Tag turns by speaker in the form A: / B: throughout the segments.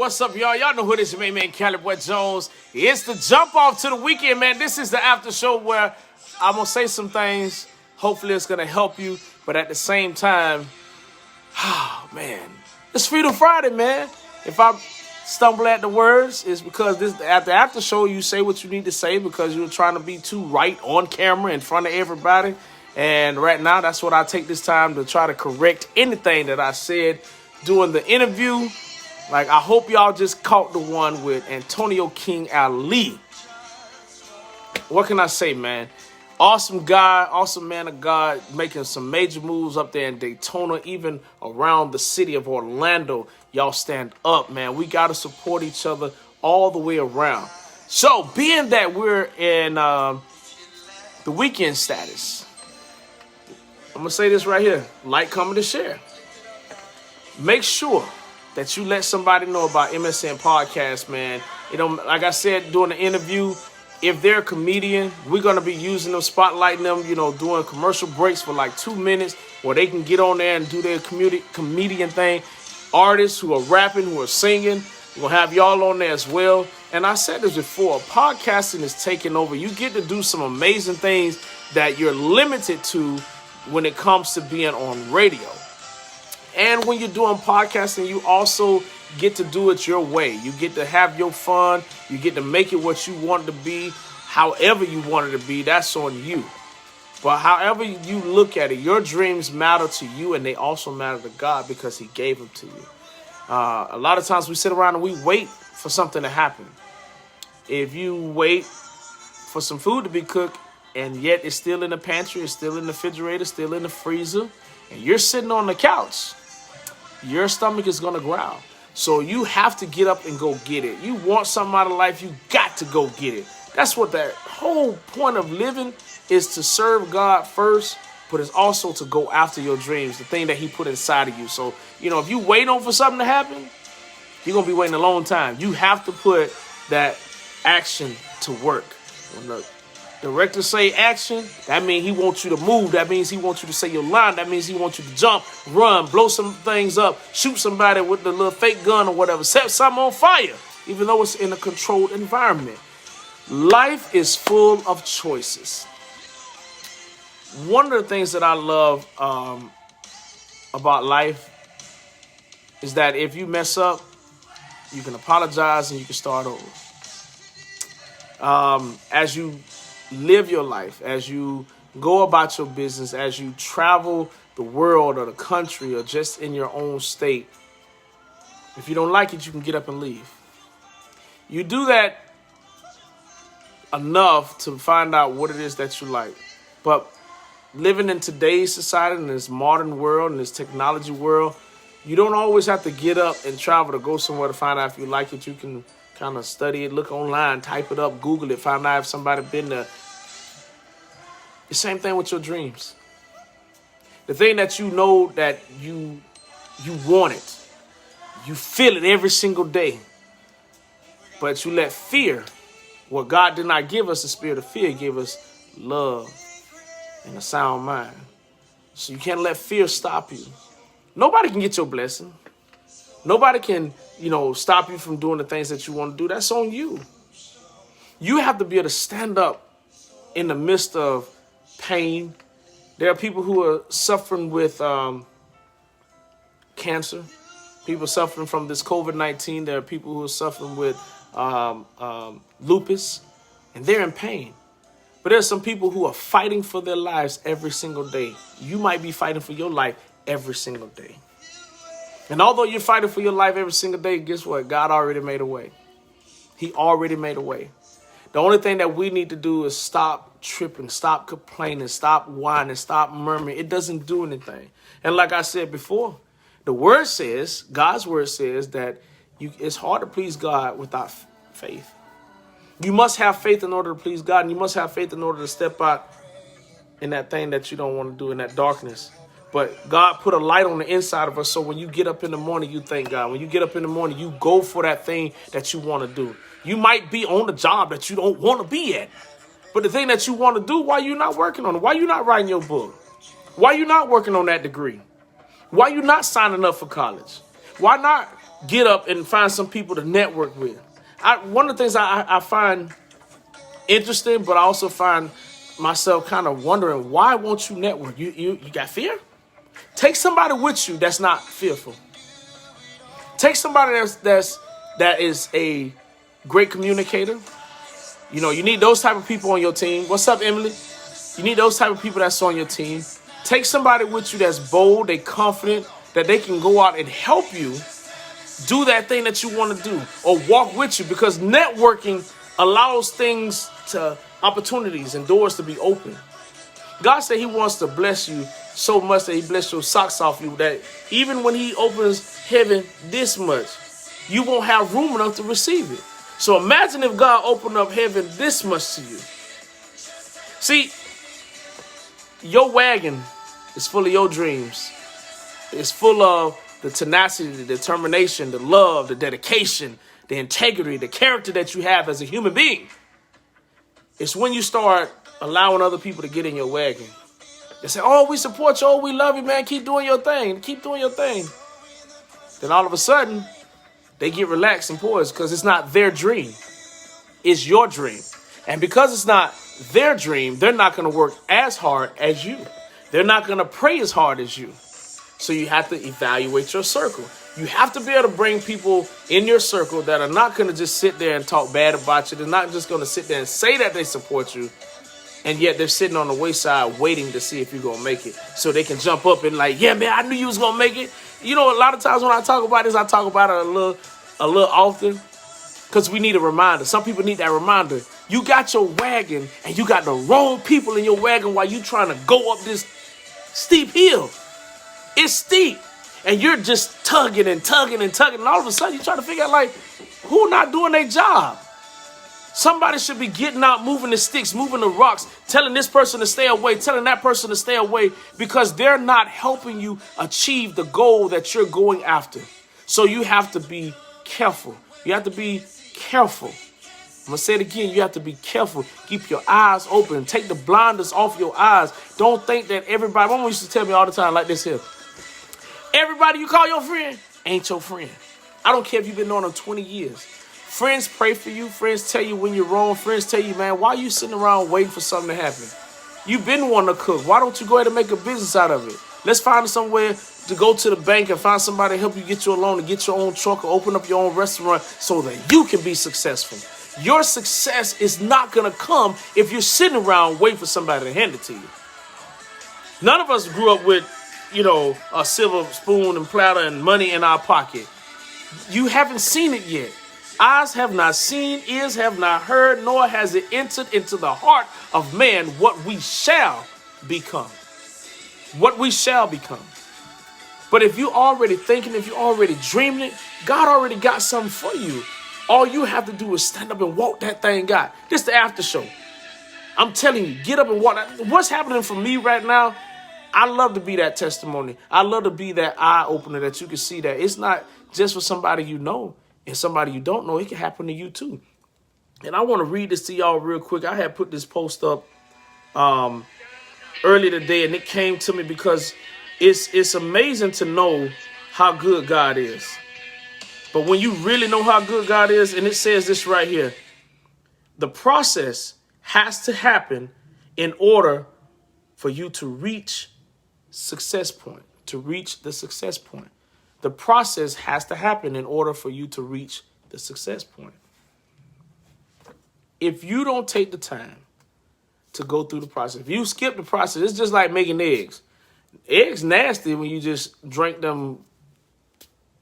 A: What's up, y'all? Y'all know who this is, main man, CaliboiJones. It's the jump off to the weekend, man. This is the after show where I'm going to say some things. Hopefully it's going to help you. But at the same time, oh, man, it's Freedom Friday, man. If I stumble at the words, it's because this at the after show, you say what you need to say because you're trying to be too right on camera in front of everybody. And right now, that's what I take this time to try to correct anything that I said during the interview. Like, I hope y'all just caught the one with Antonio King Ali. What can I say, man? Awesome guy, awesome man of God, making some major moves up there in Daytona, even around the city of Orlando. Y'all stand up, man. We got to support each other all the way around. So, being that we're in the weekend status, I'm going to say this right here. Like, comment, and share. Make sure that you let somebody know about MSN Podcast, man. You know, like I said during the interview, if they're a comedian, we're going to be using them, spotlighting them, you know, doing commercial breaks for like 2 minutes where they can get on there and do their comedian thing. Artists who are rapping, who are singing, we're going to have y'all on there as well. And I said this before, podcasting is taking over. You get to do some amazing things that you're limited to when it comes to being on radio. And when you're doing podcasting, you also get to do it your way. You get to have your fun. You get to make it what you want it to be, however you want it to be. That's on you. But however you look at it, your dreams matter to you, and they also matter to God because He gave them to you. A lot of times we sit around and we wait for something to happen. If you wait for some food to be cooked, and yet it's still in the pantry, it's still in the refrigerator, still in the freezer, and you're sitting on the couch, your stomach is going to growl. So you have to get up and go get it. You want something out of life, you got to go get it. That's what that whole point of living is, to serve God first, but it's also to go after your dreams, the thing that He put inside of you. So, you know, if you wait on for something to happen, you're going to be waiting a long time. You have to put that action to work. When the director say action, that means he wants you to move. That means he wants you to say your line. That means he wants you to jump, run, blow some things up, shoot somebody with the little fake gun or whatever, set something on fire, even though it's in a controlled environment. Life is full of choices. One of the things that I love about life is that if you mess up, you can apologize and you can start over. As you live your life, as you go about your business, as you travel the world or the country or just in your own state, if you don't like it, you can get up and leave. You do that enough to find out what it is that you like. But living in today's society, in this modern world, in this technology world, you don't always have to get up and travel to go somewhere to find out if you like it. You can kind of study it, look online, type it up, Google it, find out if somebody been there. The same thing with your dreams. The thing that you know that you want it. You feel it every single day. But you let fear, what God did not give us the spirit of fear, give us love and a sound mind. So you can't let fear stop you. Nobody can get your blessing. Nobody can, stop you from doing the things that you want to do. That's on you. You have to be able to stand up in the midst of pain. There are people who are suffering with cancer. People suffering from this COVID-19. There are people who are suffering with lupus, and they're in pain. But there's some people who are fighting for their lives every single day. You might be fighting for your life every single day. And although you're fighting for your life every single day, guess what? God already made a way. He already made a way. The only thing that we need to do is stop tripping, stop complaining, stop whining, stop murmuring. It doesn't do anything. And like I said before, the word says, God's word says that it's hard to please God without faith. You must have faith in order to please God, and you must have faith in order to step out in that thing that you don't want to do, in that darkness. But God put a light on the inside of us, so when you get up in the morning, you thank God. When you get up in the morning, you go for that thing that you want to do. You might be on the job that you don't want to be at, but the thing that you want to do, why you not working on it? Why you not writing your book? Why you not working on that degree? Why you not signing up for college? Why not get up and find some people to network with. One of the things I find interesting, but I also find myself kind of wondering, why won't you network? You got fear? Take somebody with you that's not fearful. Take somebody that is a great communicator. You know, you need those type of people on your team. What's up, Emily? You need those type of people that's on your team. Take somebody with you that's bold, they confident, that they can go out and help you do that thing that you want to do, or walk with you, because networking allows opportunities and doors to be open. God said he wants to bless you so much that he bless your socks off you, that even when he opens heaven this much, you won't have room enough to receive it. So imagine if God opened up heaven this much to you. See, your wagon is full of your dreams. It's full of the tenacity, the determination, the love, the dedication, the integrity, the character that you have as a human being. It's when you start allowing other people to get in your wagon. They say, oh, we support you. Oh, we love you, man. Keep doing your thing. Keep doing your thing. Then all of a sudden, they get relaxed and poised because it's not their dream. It's your dream. And because it's not their dream, they're not going to work as hard as you. They're not going to pray as hard as you. So you have to evaluate your circle. You have to be able to bring people in your circle that are not going to just sit there and talk bad about you. They're not just going to sit there and say that they support you, and yet they're sitting on the wayside waiting to see if you're going to make it, so they can jump up and like, yeah, man, I knew you was going to make it. You know, a lot of times when I talk about this, I talk about it a little often because we need a reminder. Some people need that reminder. You got your wagon and you got the wrong people in your wagon while you trying to go up this steep hill. It's steep. And you're just tugging and tugging and tugging. And all of a sudden, you try to figure out, like, who not doing their job? Somebody should be getting out, moving the sticks, moving the rocks, telling this person to stay away, telling that person to stay away, because they're not helping you achieve the goal that you're going after. So you have to be careful. You have to be careful. I'm going to say it again. You have to be careful. Keep your eyes open. Take the blinders off your eyes. Don't think that everybody, my mom used to tell me all the time like this here. Everybody you call your friend ain't your friend. I don't care if you've been knowing them 20 years. Friends pray for you. Friends tell you when you're wrong. Friends tell you, man, why are you sitting around waiting for something to happen? You've been wanting to cook. Why don't you go ahead and make a business out of it? Let's find somewhere to go to the bank and find somebody to help you get your loan and get your own truck or open up your own restaurant so that you can be successful. Your success is not going to come if you're sitting around waiting for somebody to hand it to you. None of us grew up with, you know, a silver spoon and platter and money in our pocket. You haven't seen it yet. Eyes have not seen, ears have not heard, nor has it entered into the heart of man what we shall become. What we shall become. But if you're already thinking, if you're already dreaming it, God already got something for you. All you have to do is stand up and walk that thing out. This is the after show. I'm telling you, get up and walk. What's happening for me right now, I love to be that testimony. I love to be that eye opener that you can see that it's not just for somebody you know and somebody you don't know. It can happen to you too. And I want to read this to y'all real quick. I had put this post up earlier today, and it came to me because it's amazing to know how good God is. But when you really know how good God is, and it says this right here, the process has to happen in order for you to reach success point, to reach the success point. The process has to happen in order for you to reach the success point. If you don't take the time to go through the process, if you skip the process, it's just like making eggs. Eggs nasty when you just drink them,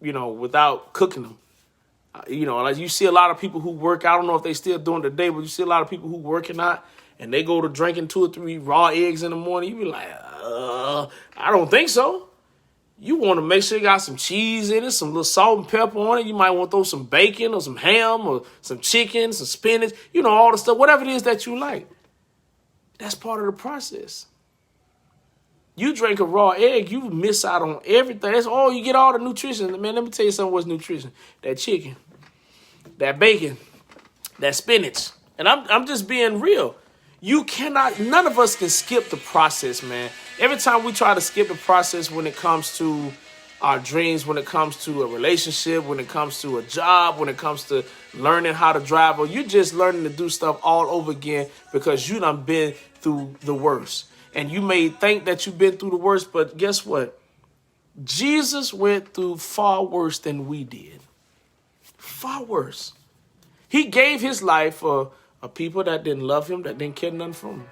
A: you know, without cooking them. You know, like you see a lot of people who work, I don't know if they still doing it today, but you see a lot of people who working out and they go to drinking 2 or 3 raw eggs in the morning. You be like, I don't think so. You want to make sure you got some cheese in it, some little salt and pepper on it. You might want to throw some bacon or some ham or some chicken, some spinach, you know, all the stuff, whatever it is that you like. That's part of the process. You drink a raw egg, you miss out on everything. That's all you get, all the nutrition. Man, let me tell you something what's nutrition. That chicken, that bacon, that spinach. And I'm just being real. You cannot, none of us can skip the process, man. Every time we try to skip the process when it comes to our dreams when it comes to a relationship, when it comes to a job, when it comes to learning how to drive, or you're just learning to do stuff all over again because you done been through the worst. And you may think that you've been through the worst, but guess what? Jesus went through far worse than we did. Far worse. He gave his life for a people that didn't love him, that didn't care nothing from him.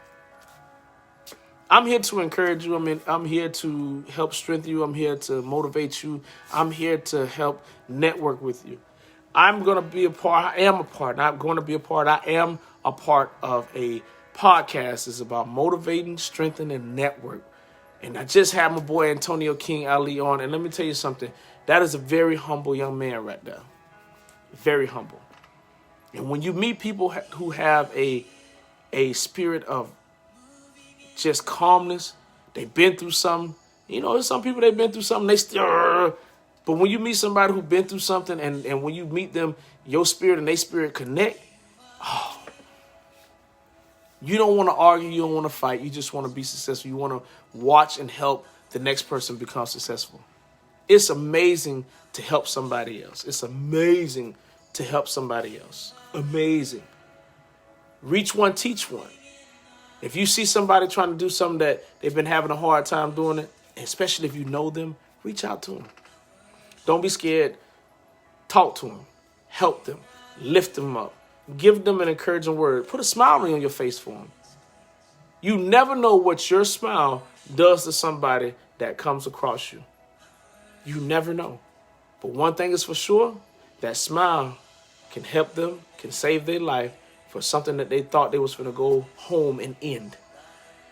A: I'm here to encourage you. I'm here to help strengthen you. I'm here to motivate you. I'm here to help network with you. I'm going to be a part. I am a part. Not going to be a part. I am a part of a podcast. It's about motivating, strengthening, and network. And I just had my boy Antonio King Ali on. And let me tell you something. That is a very humble young man right there. Very humble. And when you meet people who have a spirit of just calmness, they've been through something. You know, there's some people they've been through something, they still. But when you meet somebody who's been through something, and when you meet them, your spirit and their spirit connect, oh, you don't want to argue, you don't want to fight, you just want to be successful. You want to watch and help the next person become successful. It's amazing to help somebody else. It's amazing to help somebody else. Amazing. Reach one, teach one. If you see somebody trying to do something that they've been having a hard time doing it, especially if you know them, reach out to them. Don't be scared. Talk to them. Help them. Lift them up. Give them an encouraging word. Put a smile on your face for them. You never know what your smile does to somebody that comes across you. You never know. But one thing is for sure, that smile can help them, can save their life, for something that they thought they was going to go home and end.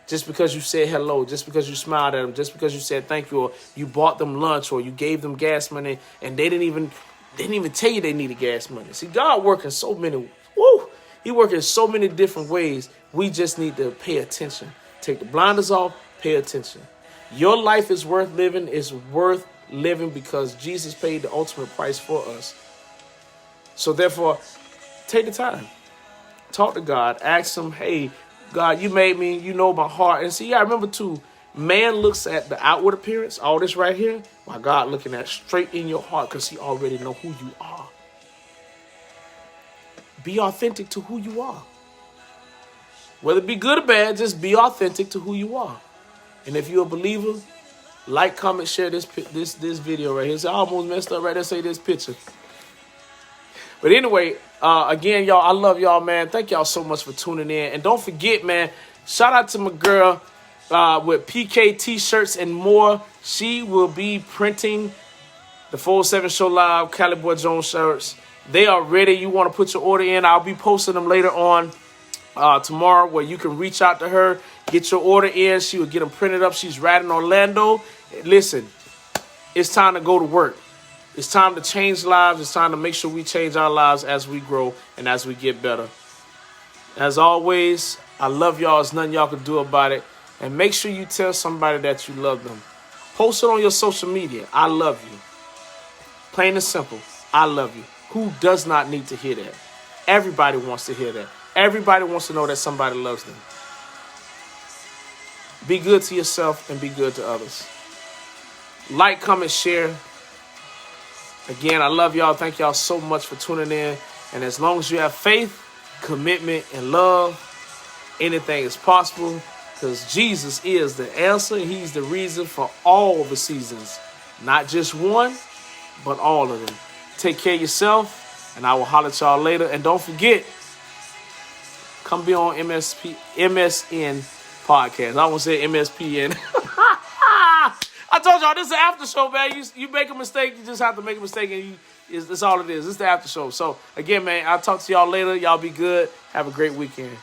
A: Just because you said hello, just because you smiled at them, just because you said thank you, or you bought them lunch, or you gave them gas money, and they didn't even tell you they needed gas money. See, God working so many, He working so many different ways. We just need to pay attention. Take the blinders off, pay attention. Your life is worth living. It's worth living because Jesus paid the ultimate price for us. So therefore, take the time. Talk to God. Ask him, hey, God, you made me. You know my heart. And see, I remember too, man looks at the outward appearance, all this right here, while God looking at straight in your heart because he already know who you are. Be authentic to who you are. Whether it be good or bad, just be authentic to who you are. And if you're a believer, like, comment, share this video right here. So I almost messed up right there, say this picture. But anyway, again, y'all, I love y'all, man. Thank y'all so much for tuning in. And don't forget, man, shout out to my girl with PK T-shirts and more. She will be printing the 407 Show Live CaliboiJones shirts. They are ready. You want to put your order in. I'll be posting them later on tomorrow where you can reach out to her, get your order in. She will get them printed up. She's right in Orlando. Listen, it's time to go to work. It's time to change lives. It's time to make sure we change our lives as we grow and as we get better. As always, I love y'all. There's nothing y'all can do about it. And make sure you tell somebody that you love them. Post it on your social media. I love you. Plain and simple. I love you. Who does not need to hear that? Everybody wants to hear that. Everybody wants to know that somebody loves them. Be good to yourself and be good to others. Like, comment, share. Again, I love y'all. Thank y'all so much for tuning in. And as long as you have faith, commitment, and love, anything is possible because Jesus is the answer. He's the reason for all the seasons. Not just one, but all of them. Take care of yourself, and I will holler at y'all later. And don't forget, come be on MSN podcast. I almost said MSPN. I told y'all this is the after show, man. You make a mistake, you just have to make a mistake, and it's all it is. It's the after show. So again, man, I'll talk to y'all later. Y'all be good. Have a great weekend.